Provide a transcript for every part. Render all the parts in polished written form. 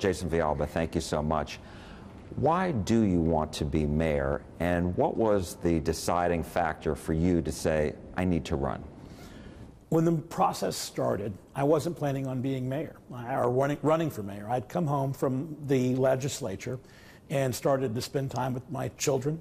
Jason Villalba, thank you so much. Why do you want to be mayor, and what was the deciding factor for you to say, I need to run? When the process started, I wasn't planning on being mayor or running for mayor. I'd come home from the legislature and started to spend time with my children,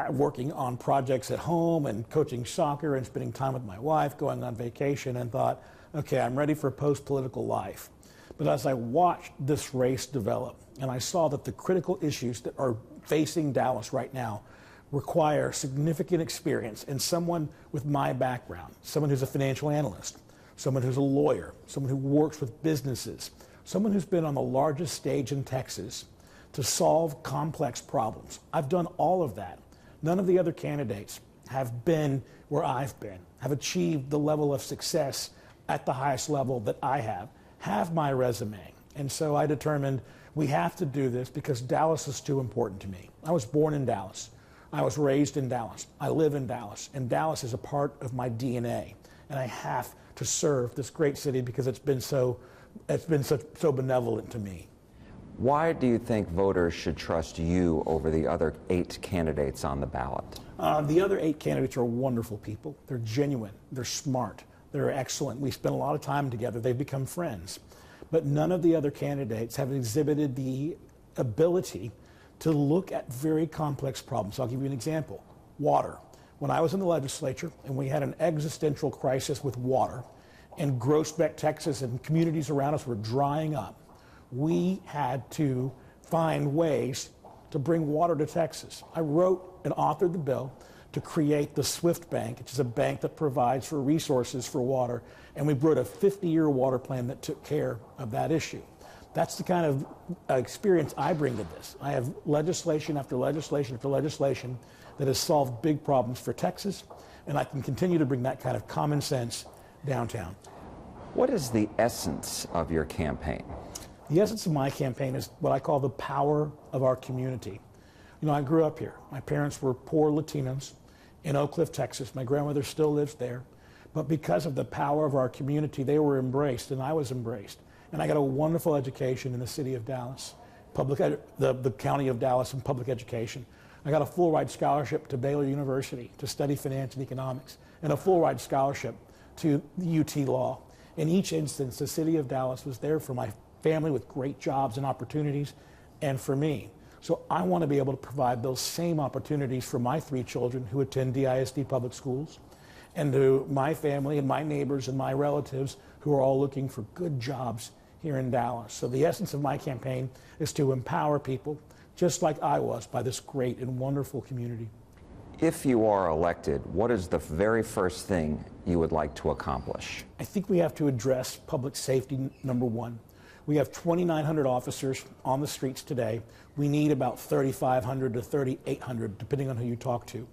working on projects at home and coaching soccer and spending time with my wife, going on vacation, and thought, okay, I'm ready for post-political life. But as I watched this race develop, and I saw that the critical issues that are facing Dallas right now require significant experience and someone with my background, someone who's a financial analyst, someone who's a lawyer, someone who works with businesses, someone who's been on the largest stage in Texas to solve complex problems. I've done all of that. None of the other candidates have been where I've been, have achieved the level of success at the highest level that I have my resume. And so I determined we have to do this because Dallas is too important to me. I was born in Dallas. I was raised in Dallas. I live in Dallas. And Dallas is a part of my DNA. And I have to serve this great city because it's been so benevolent to me. Why do you think voters should trust you over the other 8 candidates on the ballot? The other 8 candidates are wonderful people. They're genuine. They're smart. They're excellent. We spend a lot of time together. They've become friends. But none of the other candidates have exhibited the ability to look at very complex problems. I'll give you an example. Water. When I was in the legislature and we had an existential crisis with water, and Groesbeck, Texas, and communities around us were drying up, we had to find ways to bring water to Texas. I wrote and authored the bill to create the SWIFT Bank, which is a bank that provides for resources for water, and we wrote a 50-year water plan that took care of that issue. That's the kind of experience I bring to this. I have legislation after legislation after legislation that has solved big problems for Texas, and I can continue to bring that kind of common sense downtown. What is the essence of your campaign? The essence of my campaign is what I call the power of our community. You know, I grew up here. My parents were poor Latinos in Oak Cliff, Texas. My grandmother still lives there. But because of the power of our community, they were embraced, and I was embraced. And I got a wonderful education in the city of Dallas, the county of Dallas in public education. I got a full-ride scholarship to Baylor University to study finance and economics, and a full-ride scholarship to UT Law. In each instance, the city of Dallas was there for my family with great jobs and opportunities, and for me. So I want to be able to provide those same opportunities for my 3 children who attend DISD public schools, and to my family and my neighbors and my relatives who are all looking for good jobs here in Dallas. So the essence of my campaign is to empower people, just like I was, by this great and wonderful community. If you are elected, what is the very first thing you would like to accomplish? I think we have to address public safety, number one. We have 2,900 officers on the streets today. We need about 3,500 to 3,800, depending on who you talk to.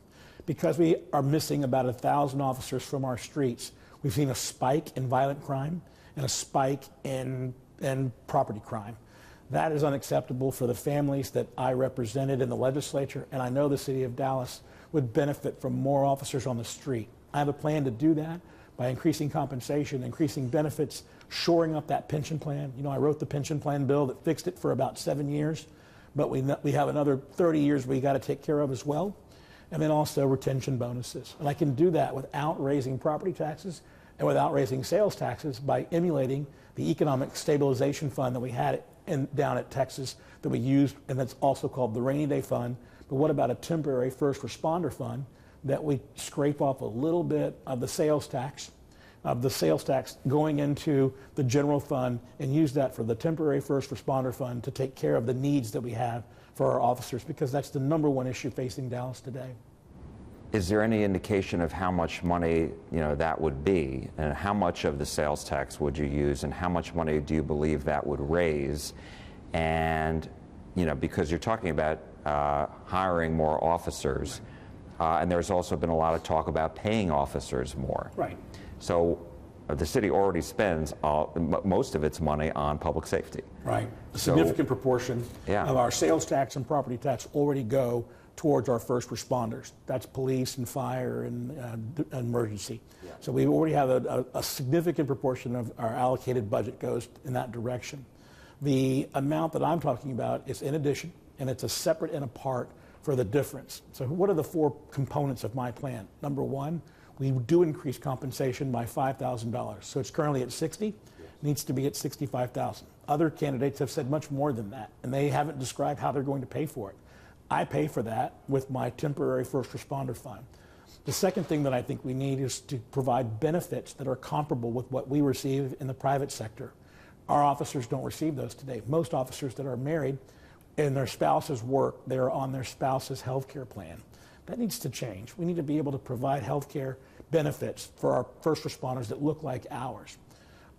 Because we are missing about 1,000 officers from our streets, we've seen a spike in violent crime and a spike in property crime. That is unacceptable for the families that I represented in the legislature, and I know the city of Dallas would benefit from more officers on the street. I have a plan to do that by increasing compensation, increasing benefits, shoring up that pension plan. You know, I wrote the pension plan bill that fixed it for about 7 years, but we have another 30 years we got to take care of as well. And then also retention bonuses. And I can do that without raising property taxes and without raising sales taxes by emulating the economic stabilization fund that we had down at Texas that we used, and that's also called the rainy day fund. But what about a temporary first responder fund that we scrape off a little bit of the sales tax going into the general fund and use that for the temporary first responder fund to take care of the needs that we have for our officers, because that's the number one issue facing Dallas today. Is there any indication of how much money, that would be, and how much of the sales tax would you use, and how much money do you believe that would raise? And, because you're talking about hiring more officers, and there's also been a lot of talk about paying officers more. Right. So the city already spends most of its money on public safety. Right. A significant proportion of our sales tax and property tax already go towards our first responders. That's police and fire and emergency. Yeah. So we already have a significant proportion of our allocated budget goes in that direction. The amount that I'm talking about is in addition, and it's a separate and apart for the difference. So what are the four components of my plan? Number one, we do increase compensation by $5,000. So it's currently at 60, needs to be at 65,000. Other candidates have said much more than that, and they haven't described how they're going to pay for it. I pay for that with my temporary first responder fund. The second thing that I think we need is to provide benefits that are comparable with what we receive in the private sector. Our officers don't receive those today. Most officers that are married and their spouses work, they're on their spouse's health care plan. That needs to change. We need to be able to provide health care benefits for our first responders that look like ours.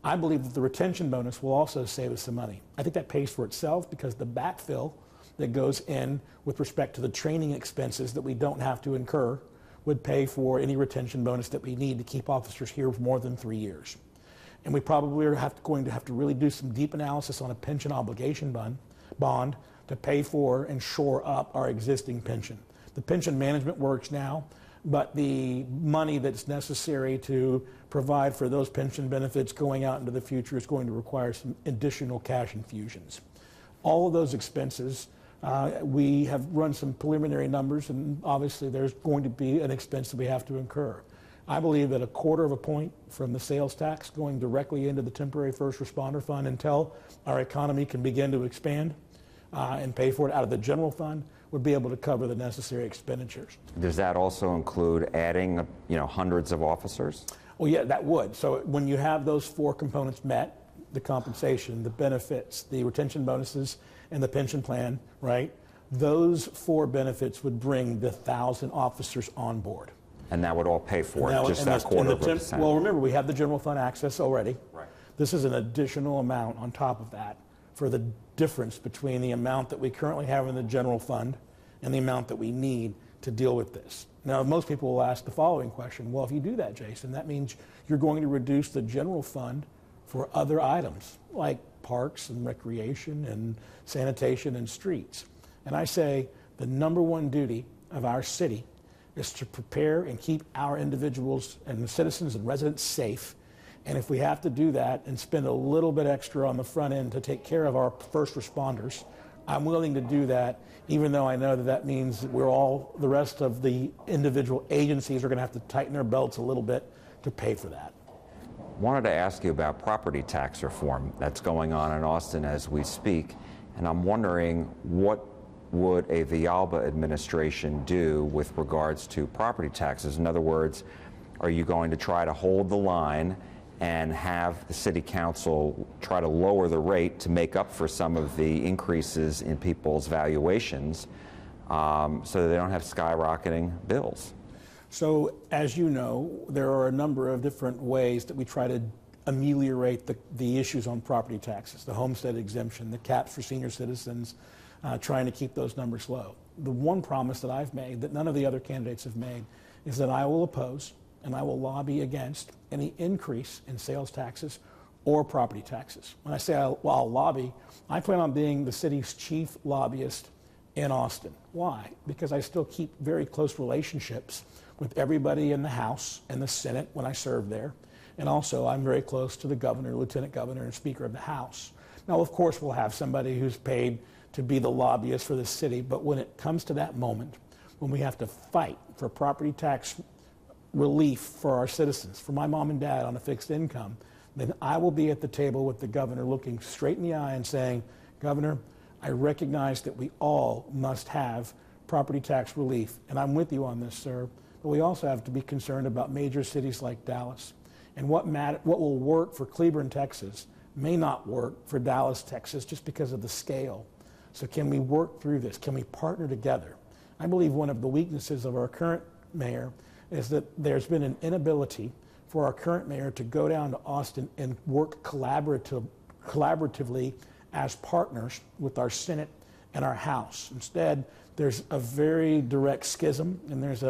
I believe that the retention bonus will also save us some money. I think that pays for itself because the backfill that goes in with respect to the training expenses that we don't have to incur would pay for any retention bonus that we need to keep officers here for more than 3 years. And we probably are going to have to really do some deep analysis on a pension obligation bond to pay for and shore up our existing pension. The pension management works now, but the money that's necessary to provide for those pension benefits going out into the future is going to require some additional cash infusions. All of those expenses, we have run some preliminary numbers, and obviously there's going to be an expense that we have to incur. I believe that 1/4 of a point from the sales tax going directly into the temporary first responder fund until our economy can begin to expand and pay for it out of the general fund would be able to cover the necessary expenditures. Does that also include adding, hundreds of officers? Well, yeah, that would. So when you have those four components met, the compensation, the benefits, the retention bonuses, and the pension plan, right, those four benefits would bring the 1,000 officers on board. And that would all pay for it, just that 1/4%. Well, remember, we have the general fund access already. Right. This is an additional amount on top of that for the difference between the amount that we currently have in the general fund and the amount that we need to deal with this. Now, most people will ask the following question. Well, if you do that, Jason, that means you're going to reduce the general fund for other items like parks and recreation and sanitation and streets. And I say the number one duty of our city is to prepare and keep our individuals and the citizens and residents safe. And if we have to do that and spend a little bit extra on the front end to take care of our first responders, I'm willing to do that, even though I know that that means that the rest of the individual agencies are going to have to tighten their belts a little bit to pay for that. Wanted to ask you about property tax reform that's going on in Austin as we speak, and I'm wondering what would a Villalba administration do with regards to property taxes? In other words, are you going to try to hold the line and have the city council try to lower the rate to make up for some of the increases in people's valuations so that they don't have skyrocketing bills? So, as you know, there are a number of different ways that we try to ameliorate the issues on property taxes, the homestead exemption, the caps for senior citizens, trying to keep those numbers low. The one promise that I've made that none of the other candidates have made is that I will oppose and I will lobby against any increase in sales taxes or property taxes. When I say I'll lobby, I plan on being the city's chief lobbyist in Austin. Why? Because I still keep very close relationships with everybody in the House and the Senate when I serve there. And also, I'm very close to the governor, lieutenant governor, and speaker of the House. Now, of course, we'll have somebody who's paid to be the lobbyist for the city, but when it comes to that moment, when we have to fight for property tax relief for our citizens, for my mom and dad on a fixed income, then I will be at the table with the governor looking straight in the eye and saying, Governor, I recognize that we all must have property tax relief, and I'm with you on this, sir, but we also have to be concerned about major cities like Dallas. And what will work for Cleburne, Texas may not work for Dallas, Texas, just because of the scale. So can we work through this? Can we partner together? I believe one of the weaknesses of our current mayor is that there's been an inability for our current mayor to go down to Austin and work collaboratively as partners with our Senate and our House. Instead, there's a very direct schism, and there's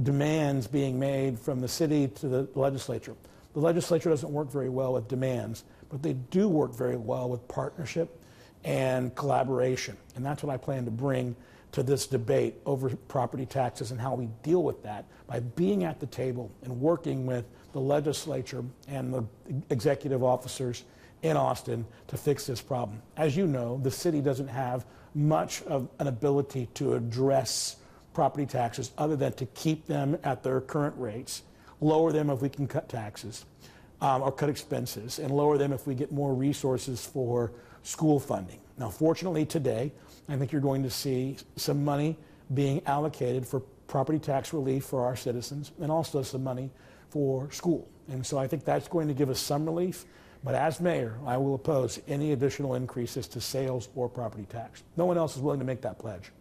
demands being made from the city to the legislature. The legislature doesn't work very well with demands, but they do work very well with partnership and collaboration. And that's what I plan to bring to this debate over property taxes and how we deal with that by being at the table and working with the legislature and the executive officers in Austin to fix this problem. As you know, the city doesn't have much of an ability to address property taxes other than to keep them at their current rates, lower them if we can cut taxes or cut expenses, and lower them if we get more resources for school funding. Now, fortunately today, I think you're going to see some money being allocated for property tax relief for our citizens and also some money for school. And so I think that's going to give us some relief. But as mayor, I will oppose any additional increases to sales or property tax. No one else is willing to make that pledge.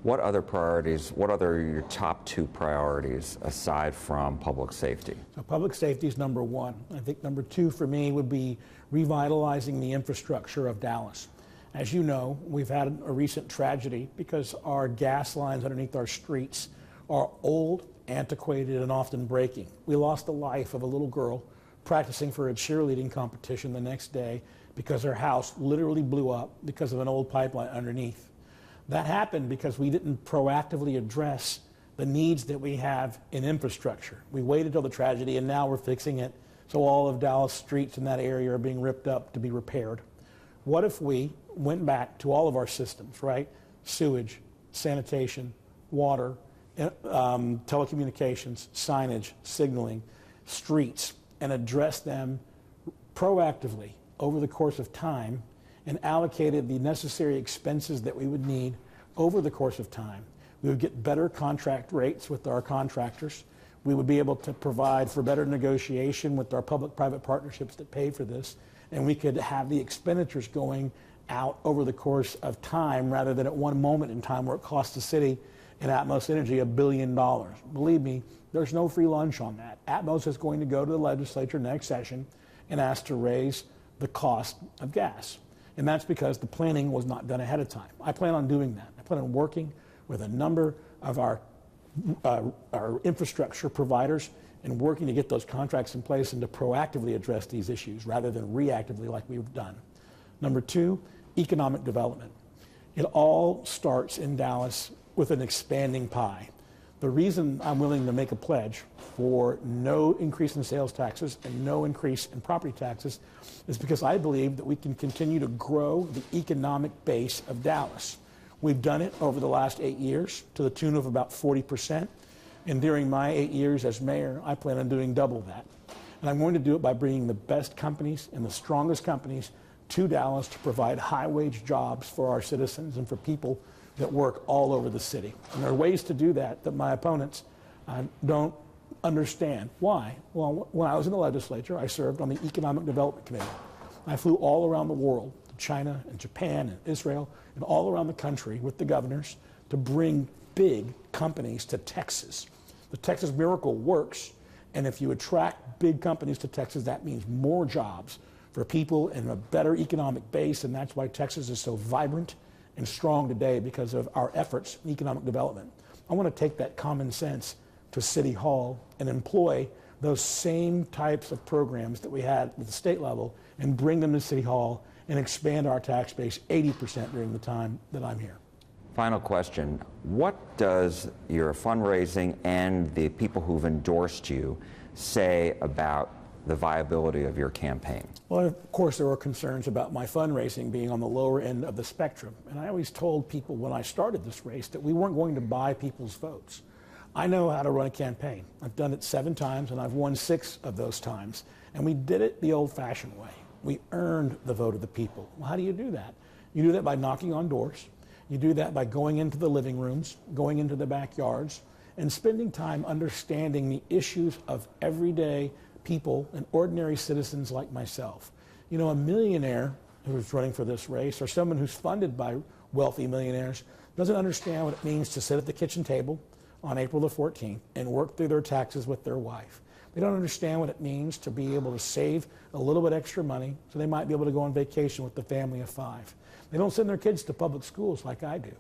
What other priorities, what other are your top two priorities aside from public safety? So public safety is number one. I think number two for me would be revitalizing the infrastructure of Dallas. As you know, we've had a recent tragedy because our gas lines underneath our streets are old, antiquated, and often breaking. We lost the life of a little girl practicing for a cheerleading competition the next day because her house literally blew up because of an old pipeline underneath. That happened because we didn't proactively address the needs that we have in infrastructure. We waited till the tragedy and now we're fixing it so all of Dallas streets in that area are being ripped up to be repaired. What if we went back to all of our systems, right? Sewage, sanitation, water, telecommunications, signage, signaling, streets, and address them proactively over the course of time and allocated the necessary expenses that we would need over the course of time. We would get better contract rates with our contractors. We would be able to provide for better negotiation with our public-private partnerships that pay for this, and we could have the expenditures going out over the course of time rather than at one moment in time where it costs the city and Atmos Energy $1 billion. Believe me, there's no free lunch on that. Atmos is going to go to the legislature next session and ask to raise the cost of gas. And that's because the planning was not done ahead of time. I plan on doing that. I plan on working with a number of our infrastructure providers and working to get those contracts in place and to proactively address these issues rather than reactively like we've done. Number two, economic development. It all starts in Dallas with an expanding pie. The reason I'm willing to make a pledge for no increase in sales taxes and no increase in property taxes is because I believe that we can continue to grow the economic base of Dallas. We've done it over the last 8 years to the tune of about 40%. And during my 8 years as mayor, I plan on doing double that. And I'm going to do it by bringing the best companies and the strongest companies to Dallas to provide high-wage jobs for our citizens and for people that work all over the city. And there are ways to do that that my opponents don't understand. Why? Well, when I was in the legislature, I served on the Economic Development Committee. I flew all around the world, to China and Japan and Israel, and all around the country with the governors to bring big companies to Texas. The Texas Miracle works, and if you attract big companies to Texas, that means more jobs for people and a better economic base, and that's why Texas is so vibrant and strong today because of our efforts in economic development. I want to take that common sense to City Hall and employ those same types of programs that we had at the state level and bring them to City Hall and expand our tax base 80% during the time that I'm here. Final question. What does your fundraising and the people who've endorsed you say about the viability of your campaign? Well, of course, there were concerns about my fundraising being on the lower end of the spectrum. And I always told people when I started this race that we weren't going to buy people's votes. I know how to run a campaign. I've done it 7 times, and I've won 6 of those times. And we did it the old-fashioned way. We earned the vote of the people. Well, how do you do that? You do that by knocking on doors. You do that by going into the living rooms, going into the backyards, and spending time understanding the issues of everyday people and ordinary citizens like myself. You know, a millionaire who's running for this race or someone who's funded by wealthy millionaires doesn't understand what it means to sit at the kitchen table on April the 14th and work through their taxes with their wife. They don't understand what it means to be able to save a little bit extra money so they might be able to go on vacation with the family of 5. They don't send their kids to public schools like I do.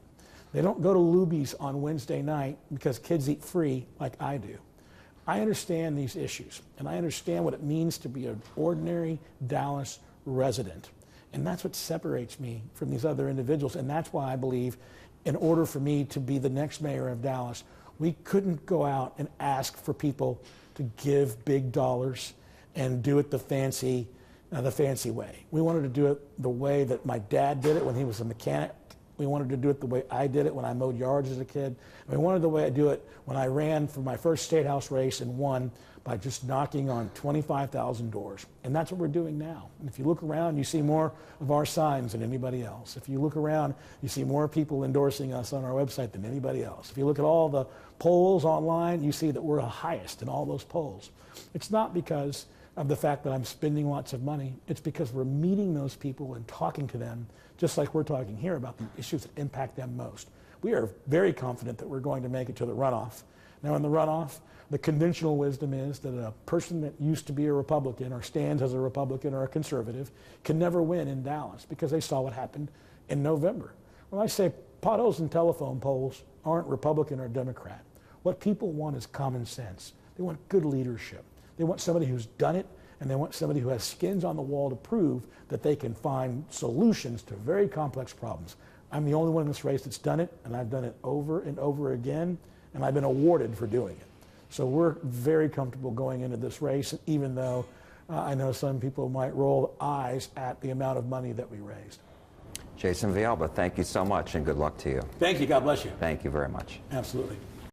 They don't go to Luby's on Wednesday night because kids eat free like I do. I understand these issues, and I understand what it means to be an ordinary Dallas resident. And that's what separates me from these other individuals, and that's why I believe in order for me to be the next mayor of Dallas, we couldn't go out and ask for people to give big dollars and do it the fancy the fancy way. We wanted to do it the way that my dad did it when he was a mechanic. We wanted to do it the way I did it when I mowed yards as a kid. We wanted the way I do it when I ran for my first State House race and won by just knocking on 25,000 doors. And that's what we're doing now. And if you look around, you see more of our signs than anybody else. If you look around, you see more people endorsing us on our website than anybody else. If you look at all the polls online, you see that we're the highest in all those polls. It's not because of the fact that I'm spending lots of money. It's because we're meeting those people and talking to them, just like we're talking here about the issues that impact them most. We are very confident that we're going to make it to the runoff. Now in the runoff, the conventional wisdom is that a person that used to be a Republican or stands as a Republican or a conservative can never win in Dallas because they saw what happened in November. When I say potholes and telephone poles aren't Republican or Democrat, what people want is common sense. They want good leadership. They want somebody who's done it, and they want somebody who has skins on the wall to prove that they can find solutions to very complex problems. I'm the only one in this race that's done it, and I've done it over and over again, and I've been awarded for doing it. So we're very comfortable going into this race, even though I know some people might roll eyes at the amount of money that we raised. Jason Villalba, thank you so much, and good luck to you. Thank you. God bless you. Thank you very much. Absolutely.